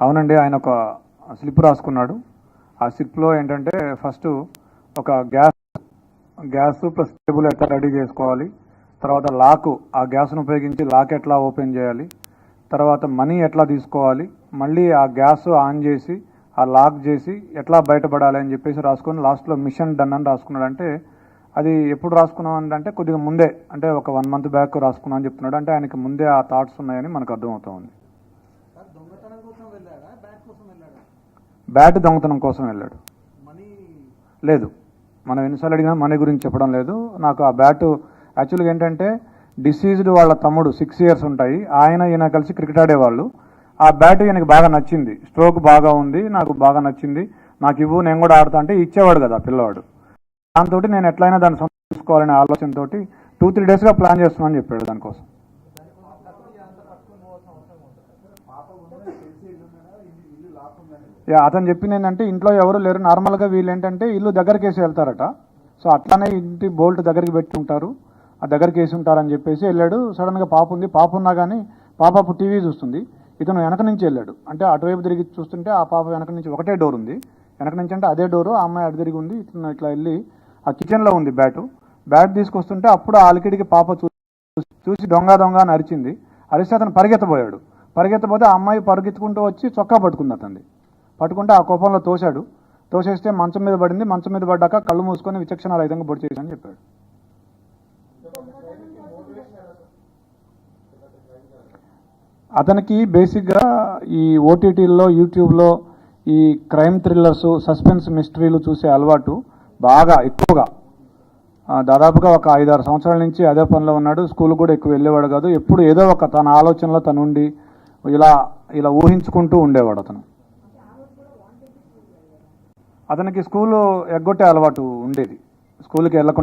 అవునండి, ఆయన ఒక స్లిప్ రాసుకున్నాడు. ఆ స్లిప్లో ఏంటంటే ఫస్ట్ ఒక గ్యాస్ ప్లస్ టేబుల్ ఎట్లా రెడీ చేసుకోవాలి, తర్వాత లాక్, ఆ గ్యాస్ను ఉపయోగించి లాక్ ఎట్లా ఓపెన్ చేయాలి, తర్వాత మనీ ఎట్లా తీసుకోవాలి, మళ్ళీ ఆ గ్యాస్ ఆన్ చేసి ఆ లాక్ చేసి ఎట్లా బయటపడాలి అని చెప్పేసి రాసుకొని లాస్ట్లో మిషన్ డన్ అని రాసుకున్నాడు. అంటే అది ఎప్పుడు రాసుకున్నాం అంటే కొద్దిగా ముందే, అంటే ఒక 1 month బ్యాక్ రాసుకున్నాం అని చెప్తున్నాడు. అంటే ఆయనకి ముందే ఆ థాట్స్ ఉన్నాయని మనకు అర్థమవుతా ఉంది. బ్యాట్ దొంగతనం కోసం వెళ్ళాడు. లేదు, మనం ఎన్నిసార్లు అడిగినా మనీ గురించి చెప్పడం లేదు. నాకు ఆ బ్యాట్ యాక్చువల్గా ఏంటంటే డిసీజ్డ్ వాళ్ళ తమ్ముడు 6 years ఉంటాయి, ఈయన కలిసి క్రికెట్ ఆడేవాళ్ళు. ఆ బ్యాట్ ఈయనకి బాగా నచ్చింది, స్ట్రోక్ బాగా ఉంది, నాకు బాగా నచ్చింది, నాకు ఇవ్వు నేను కూడా ఆడతా అంటే ఇచ్చేవాడు కదా పిల్లవాడు. దాంతో నేను ఎట్లయినా దాన్ని సొంతం తీసుకోవాలనే ఆలోచనతో 2-3 daysగా ప్లాన్ చేస్తున్నాను చెప్పాడు దానికోసం. అతను చెప్పింది ఏంటంటే ఇంట్లో ఎవరు లేరు, నార్మల్గా వీళ్ళు ఏంటంటే ఇల్లు దగ్గరికి వేసి వెళ్తారట. సో అట్లానే ఇంటి బోల్ట్ దగ్గరికి పెట్టి ఉంటారు, ఆ దగ్గరికి వేసి ఉంటారని చెప్పేసి వెళ్ళాడు. సడన్గా పాప ఉంది, పాప ఉన్నా కానీ పాప అప్పుడు టీవీ చూస్తుంది, ఇతను వెనక నుంచి వెళ్ళాడు. అంటే అటువైపు తిరిగి చూస్తుంటే ఆ పాప వెనక నుంచి ఒకటే డోర్ ఉంది, వెనక నుంచి అంటే అదే డోరు, ఆ అమ్మాయి అటు తిరిగి ఉంది. ఇతను ఇట్లా వెళ్ళి ఆ కిచెన్లో ఉంది బ్యాట్ తీసుకొస్తుంటే అప్పుడు ఆ అలికిడికి పాప చూసి దొంగ అని అరిచింది. అరిస్తే అతను పరిగెత్తబోతే ఆ అమ్మాయి పరిగెత్తుకుంటూ వచ్చి చొక్కా పట్టుకుంది, అతన్ని పట్టుకుంటే ఆ కోపంలో తోసేస్తే మంచం మీద పడింది. మంచం మీద పడ్డాక కళ్ళు మూసుకొని విచక్షణ రహితంగా పొడి చేశానని చెప్పాడు. అతనికి బేసిక్గా ఈ ఓటీటీల్లో యూట్యూబ్లో ఈ క్రైమ్ థ్రిల్లర్స్, సస్పెన్స్ మిస్టరీలు చూసే అలవాటు బాగా ఎక్కువగా, దాదాపుగా ఒక 5-6 సంవత్సరాల నుంచి అదే పనిలో ఉన్నాడు. స్కూల్ కూడా ఎక్కువ వెళ్ళేవాడు కాదు, ఎప్పుడు ఏదో ఒక తన ఆలోచనలో తను ఉండి ఇలా ఊహించుకుంటూ ఉండేవాడు. అతనికి స్కూలు ఎగ్గొట్టే అలవాటు ఉండేది, స్కూల్కి వెళ్ళకుండా